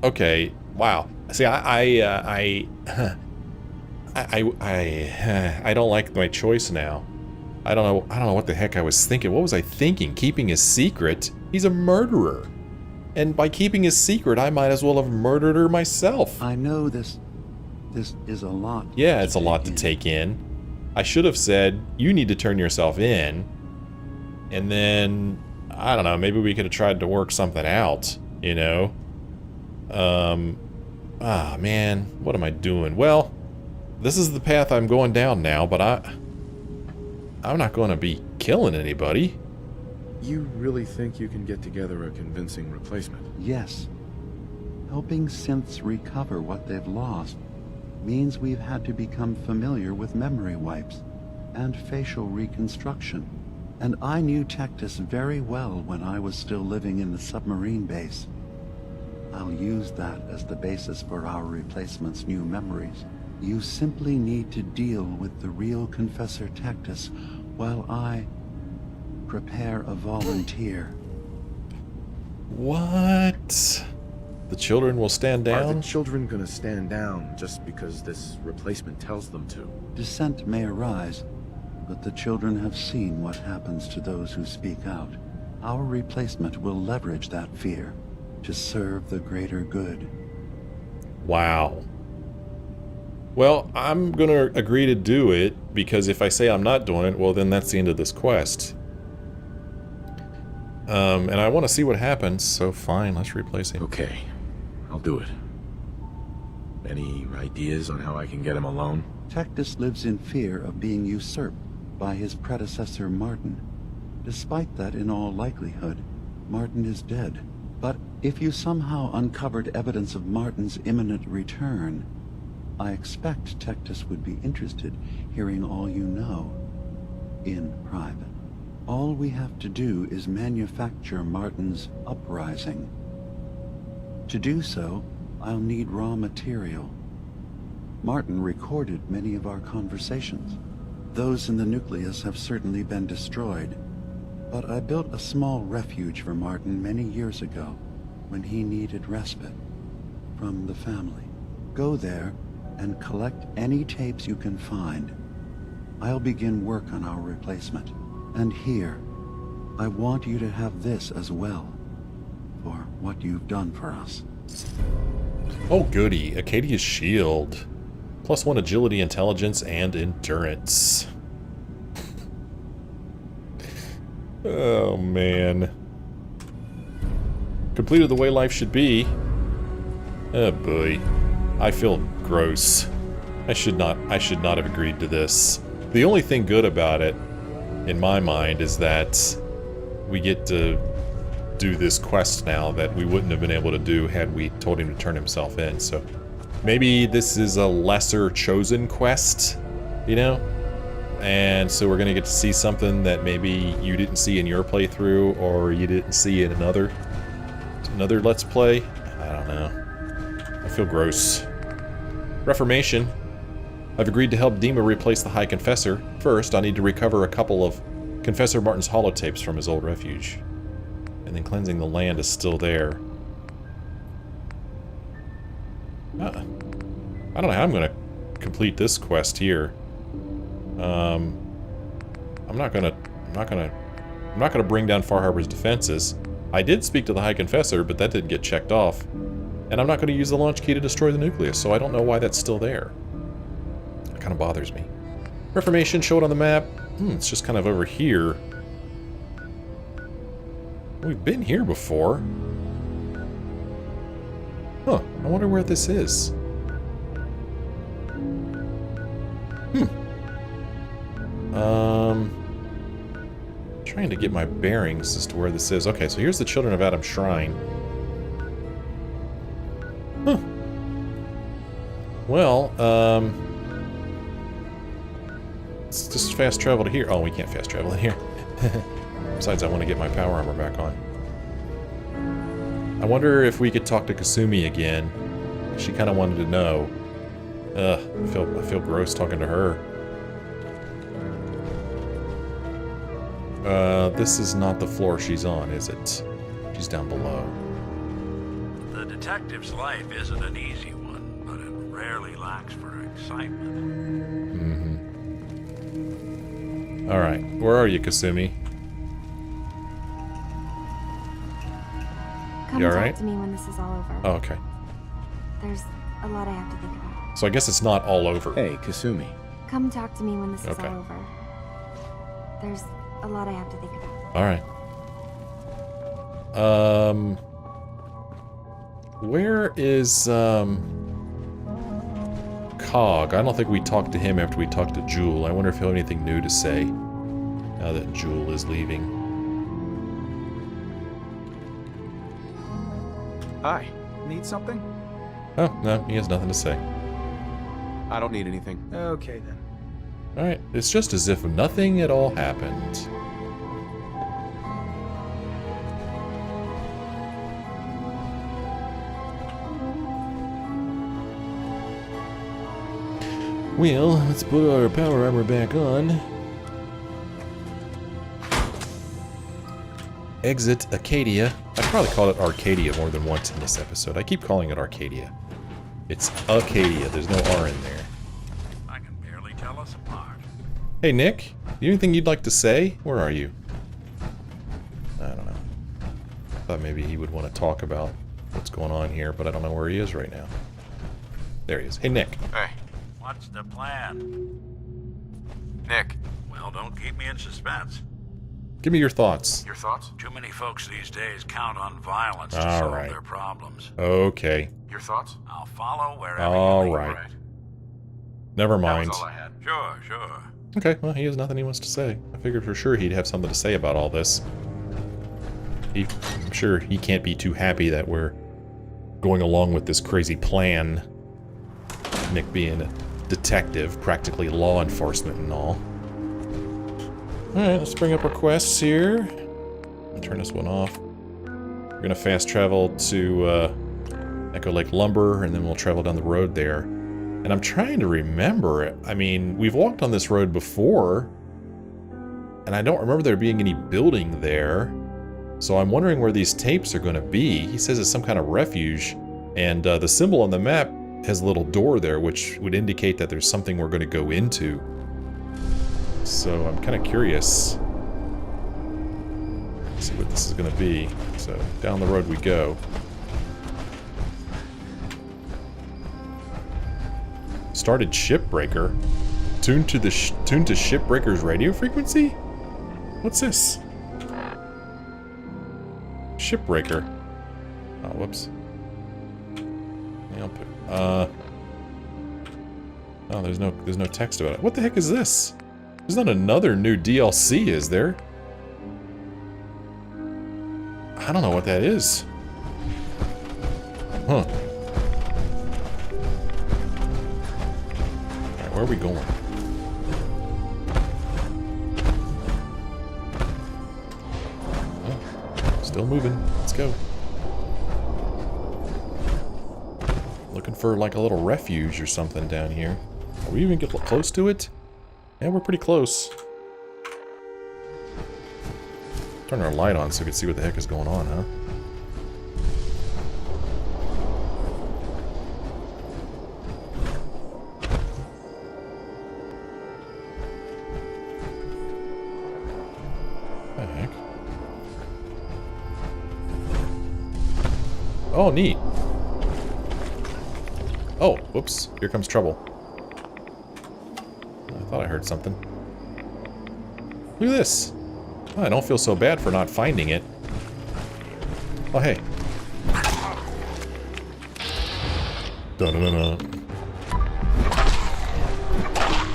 Okay. Wow. See, I don't like my choice now. I don't know what the heck I was thinking. What was I thinking? Keeping his secret? He's a murderer. And by keeping his secret, I might as well have murdered her myself. I know this is a lot. Yeah, it's a lot to take in. I should have said, you need to turn yourself in. And then, I don't know, maybe we could have tried to work something out, you know? Ah, man, what am I doing? Well, this is the path I'm going down now, but I'm not going to be killing anybody. You really think you can get together a convincing replacement? Yes. Helping synths recover what they've lost means we've had to become familiar with memory wipes and facial reconstruction. And I knew Tectus very well when I was still living in the submarine base. I'll use that as the basis for our replacement's new memories. You simply need to deal with the real Confessor Tectus while I prepare a volunteer. What? The children will stand down? Are the children gonna stand down just because this replacement tells them to? Dissent may arise, but the children have seen what happens to those who speak out. Our replacement will leverage that fear to serve the greater good. Wow. Well, I'm gonna agree to do it, because if I say I'm not doing it, well then that's the end of this quest. And I want to see what happens, so fine, let's replace him. Okay, I'll do it. Any ideas on how I can get him alone? Tectus lives in fear of being usurped by his predecessor Martin. Despite that, in all likelihood, Martin is dead. But if you somehow uncovered evidence of Martin's imminent return, I expect Tectus would be interested hearing all you know in private. All we have to do is manufacture Martin's uprising. To do so, I'll need raw material. Martin recorded many of our conversations. Those in the nucleus have certainly been destroyed, but I built a small refuge for Martin many years ago when he needed respite from the family. Go there and collect any tapes you can find. I'll begin work on our replacement. And here, I want you to have this as well, for what you've done for us. Oh goody, Acadia's shield. +1 agility, intelligence, and endurance. Oh man. Completed the way life should be. Oh boy. I feel gross. I should not have agreed to this. The only thing good about it, in my mind, is that we get to do this quest now that we wouldn't have been able to do had we told him to turn himself in. So maybe this is a lesser chosen quest, you know? And so we're gonna get to see something that maybe you didn't see in your playthrough, or you didn't see in another Let's Play. I don't know. I feel gross. Reformation. I've agreed to help DiMA replace the High Confessor. First, I need to recover a couple of Confessor Martin's holotapes from his old refuge. And then cleansing the land is still there. I don't know how I'm gonna complete this quest here. I'm not gonna bring down Far Harbor's defenses. I did speak to the High Confessor, but that didn't get checked off. And I'm not gonna use the launch key to destroy the nucleus, so I don't know why that's still there. It kind of bothers me. Reformation, show it on the map. It's just kind of over here. We've been here before. Huh, I wonder where this is. Trying to get my bearings as to where this is. Okay, so here's the Children of Adam Shrine. Huh. Well, let's just fast travel to here. Oh, we can't fast travel in here. Besides, I want to get my power armor back on. I wonder if we could talk to Kasumi again. She kind of wanted to know. I feel gross talking to her. This is not the floor she's on, is it? She's down below. The detective's life isn't an easy one, but it rarely lacks for excitement. Mm-hmm. Alright, where are you, Kasumi? Come You talk alright? to me when this is all over. Oh, okay. There's a lot I have to think about. So I guess it's not all over. Hey, Kasumi. Come talk to me when this is Okay. all over. There's a lot I have to think about. Alright. Where is, Cog? I don't think we talked to him after we talked to Jewel. I wonder if he'll have anything new to say now that Jewel is leaving. Hi. Need something? Oh, no, he has nothing to say. I don't need anything. Okay, then. Alright, it's just as if nothing at all happened. Well, let's put our power armor back on. Exit Acadia. I probably called it Arcadia more than once in this episode. I keep calling it Arcadia. It's Acadia. There's no R in there. I can barely tell us apart. Hey, Nick. You anything you'd like to say? Where are you? I don't know. Thought maybe he would want to talk about what's going on here, but I don't know where he is right now. There he is. Hey, Nick. Hey, What's the plan? Nick. Well, don't keep me in suspense. Give me your thoughts. Your thoughts? Too many folks these days count on violence to All solve right. their problems. Okay. Your thoughts? I'll follow wherever All you lead. right. Never mind. That was all I had. Sure, sure. Okay, well, he has nothing he wants to say. I figured for sure he'd have something to say about all this. I'm sure he can't be too happy that we're going along with this crazy plan. Nick being a detective, practically law enforcement and all. Alright, let's bring up our quests here. I'll turn this one off. We're gonna fast travel to Echo Lake Lumber, and then we'll travel down the road there. And I'm trying to remember it. I mean, we've walked on this road before, and I don't remember there being any building there. So I'm wondering where these tapes are going to be. He says it's some kind of refuge, and the symbol on the map has a little door there, which would indicate that there's something we're going to go into. So I'm kind of curious. Let's see what this is going to be. So down the road we go. Started Shipbreaker. Tuned to Shipbreaker's radio frequency? What's this? Shipbreaker. Oh, whoops. Yeah, I'll put, oh, there's no text about it. What the heck is this? There's not another new DLC, is there? I don't know what that is. Huh. Alright, where are we going? Oh, still moving. Let's go. Looking for like a little refuge or something down here. Are we even getting close to it? Yeah, we're pretty close. Turn our light on so we can see what the heck is going on, huh? What the heck? Oh, neat. Oh, whoops. Here comes trouble. I thought I heard something. Look at this. Oh, I don't feel so bad for not finding it. Oh, hey. Dun-dun-dun-dun.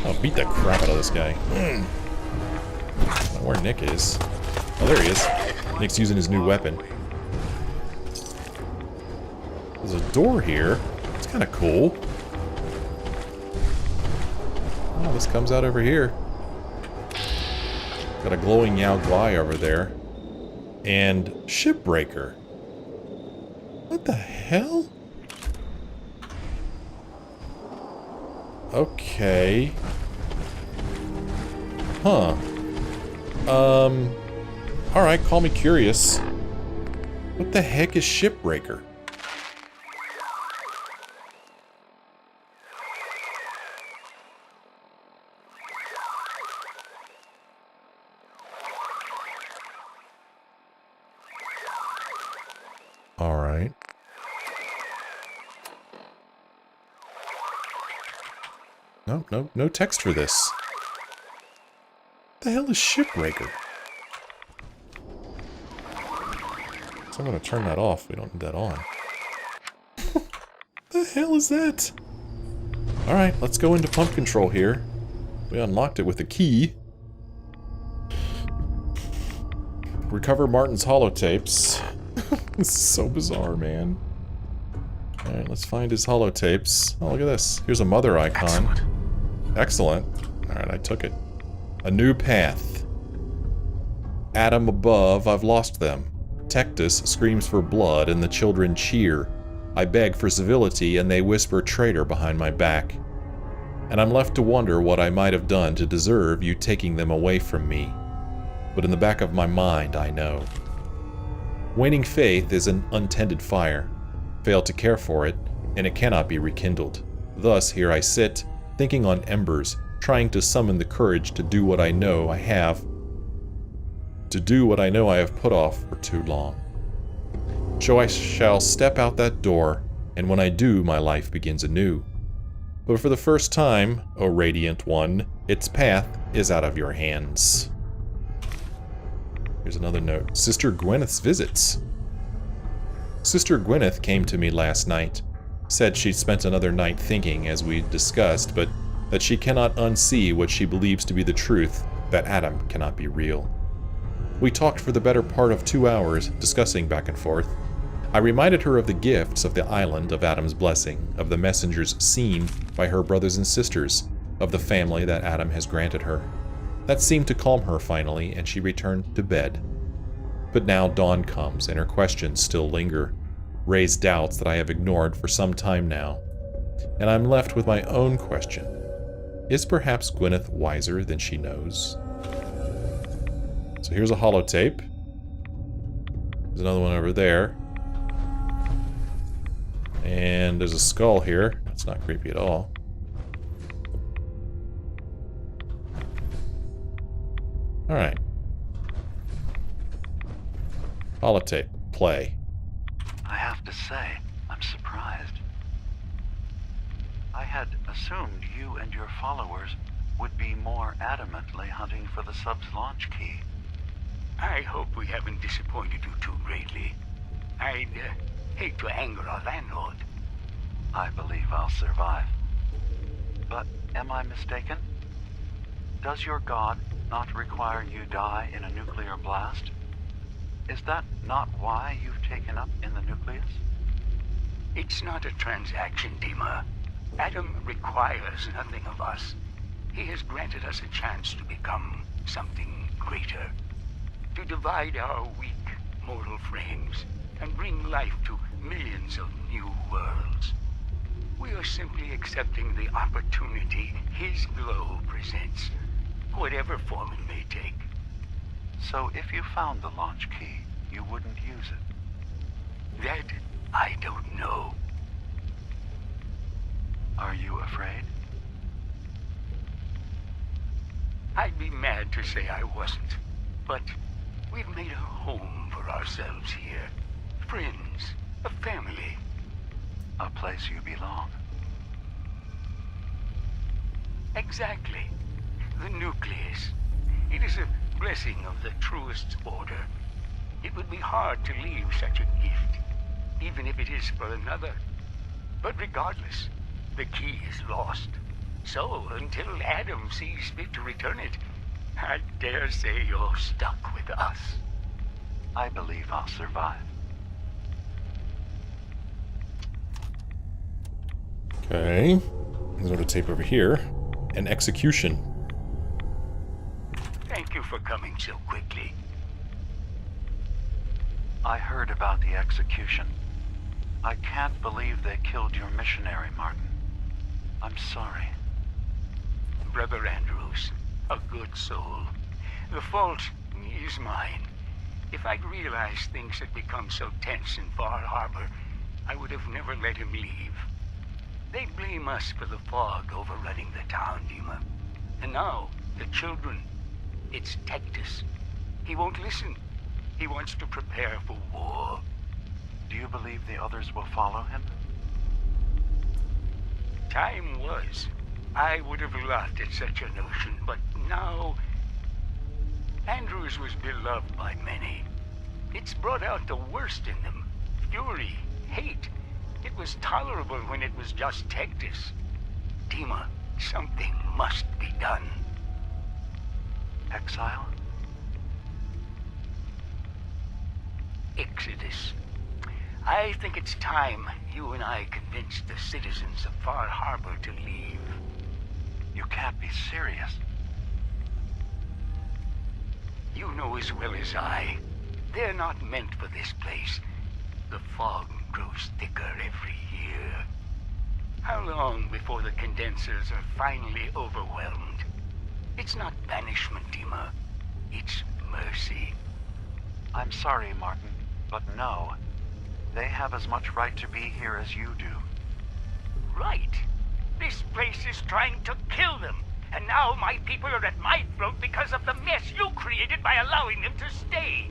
I'll beat the crap out of this guy. I don't know where Nick is. Oh, there he is. Nick's using his new weapon. There's a door here. It's kind of cool. Oh, this comes out over here. Got a glowing Yao Guai over there. And Shipbreaker. What the hell? Okay. Huh. Alright, call me curious. What the heck is Shipbreaker? No text for this. The hell is Shipbreaker? So I'm gonna turn that off. We don't need that on. The hell is that? Alright, let's go into pump control here. We unlocked it with a key. Recover Martin's holotapes. This is so bizarre, man. Alright, let's find his holotapes. Oh, look at this. Here's a mother icon. Excellent. Alright, I took it. A new path. Adam above, I've lost them. Tectus screams for blood and the children cheer. I beg for civility and they whisper traitor behind my back. And I'm left to wonder what I might have done to deserve you taking them away from me. But in the back of my mind, I know. Waning faith is an untended fire. Fail to care for it, and it cannot be rekindled. Thus, here I sit, thinking on embers, trying to summon the courage to do what I know I have. To do what I know I have put off for too long. So I shall step out that door, and when I do, my life begins anew. But for the first time, O Radiant One, its path is out of your hands. Here's another note. Sister Gwyneth's visits. Sister Gwyneth came to me last night. Said she'd spent another night thinking, as we discussed, but that she cannot unsee what she believes to be the truth, that Adam cannot be real. We talked for the better part of 2 hours, discussing back and forth. I reminded her of the gifts of the island of Adam's blessing, of the messengers seen by her brothers and sisters, of the family that Adam has granted her. That seemed to calm her finally, and she returned to bed. But now dawn comes, and her questions still linger, raise doubts that I have ignored for some time now. And I'm left with my own question. Is perhaps Gwyneth wiser than she knows? So here's a holotape. There's another one over there. And there's a skull here. That's not creepy at all. Alright. Holotape. Play. I have to say, I'm surprised. I had assumed you and your followers would be more adamantly hunting for the sub's launch key. I hope we haven't disappointed you too greatly. I'd hate to anger our landlord. I believe I'll survive. But am I mistaken? Does your god not require you die in a nuclear blast? Is that not why you've taken up in the nucleus? It's not a transaction, DiMA. Adam requires nothing of us. He has granted us a chance to become something greater. To divide our weak mortal frames and bring life to millions of new worlds. We are simply accepting the opportunity his glow presents, whatever form it may take. So if you found the launch key, you wouldn't use it? That I don't know. Are you afraid? I'd be mad to say I wasn't, but we've made a home for ourselves here. Friends, a family. A place you belong. Exactly. The nucleus. It is a blessing of the truest order. It would be hard to leave such a gift, even if it is for another. But regardless, the key is lost. So, until Adam sees fit to return it, I dare say you're stuck with us. I believe I'll survive. Okay. There's another tape over here. An execution. Thank you for coming so quickly. I heard about the execution. I can't believe they killed your missionary, Martin. I'm sorry. Brother Andrews, a good soul. The fault is mine. If I'd realized things had become so tense in Far Harbor, I would have never let him leave. They blame us for the fog overrunning the town, DiMA. And now, the children. It's Tectus. He won't listen. He wants to prepare for war. Do you believe the others will follow him? Time was. I would have laughed at such a notion, but now... Andrews was beloved by many. It's brought out the worst in them. Fury, hate. It was tolerable when it was just Tectus. DiMA, something must be done. Exile? Exodus. I think it's time you and I convinced the citizens of Far Harbor to leave. You can't be serious. You know as well as I, they're not meant for this place. The fog grows thicker every year. How long before the condensers are finally overwhelmed? It's not banishment, DiMA. It's mercy. I'm sorry, Martin, but no. They have as much right to be here as you do. Right. This place is trying to kill them. And now my people are at my throat because of the mess you created by allowing them to stay.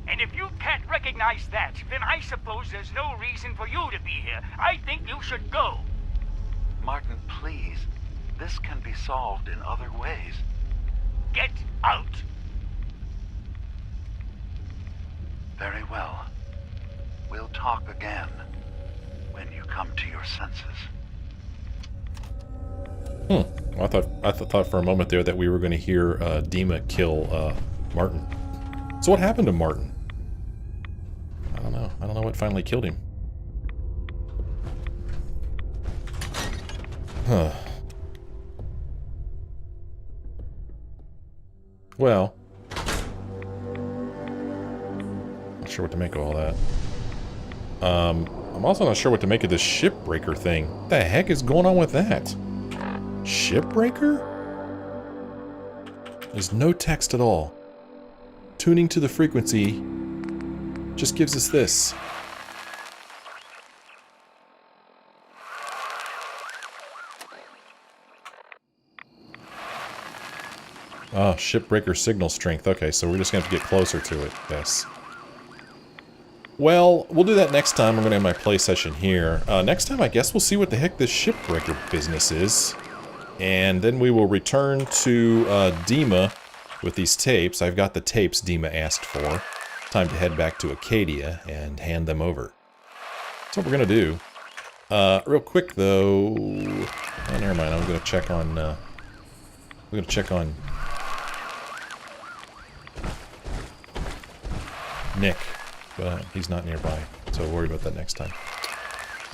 And if you can't recognize that, then I suppose there's no reason for you to be here. I think you should go. Martin, please. This can be solved in other ways. Get out. Very well. We'll talk again when you come to your senses. Well, I thought for a moment there that we were going to hear DiMA kill Martin. So what happened to Martin? I don't know. I don't know what finally killed him. Huh. Well, not sure what to make of all that. I'm also not sure what to make of this Shipbreaker thing. What the heck is going on with that? Shipbreaker? There's no text at all. Tuning to the frequency just gives us this. Oh, Shipbreaker signal strength. Okay, so we're just going to have to get closer to it. Yes. Well, we'll do that next time. I'm going to end my play session here. Next time, I guess we'll see what the heck this Shipbreaker business is. And then we will return to DiMA with these tapes. I've got the tapes DiMA asked for. Time to head back to Acadia and hand them over. That's what we're going to do. Real quick, though... Oh, never mind. I'm going to check on... I'm going to check on... Nick. But he's not nearby, so we'll worry about that next time.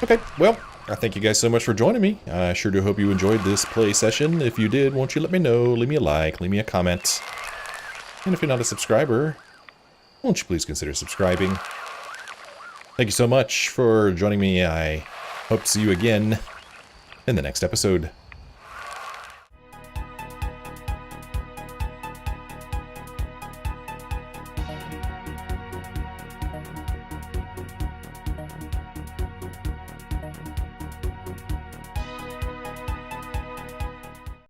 Okay, well, I thank you guys so much for joining me. I sure do hope you enjoyed this play session. If you did, won't you let me know? Leave me a like, leave me a comment. And if you're not a subscriber, won't you please consider subscribing? Thank you so much for joining me. I hope to see you again in the next episode.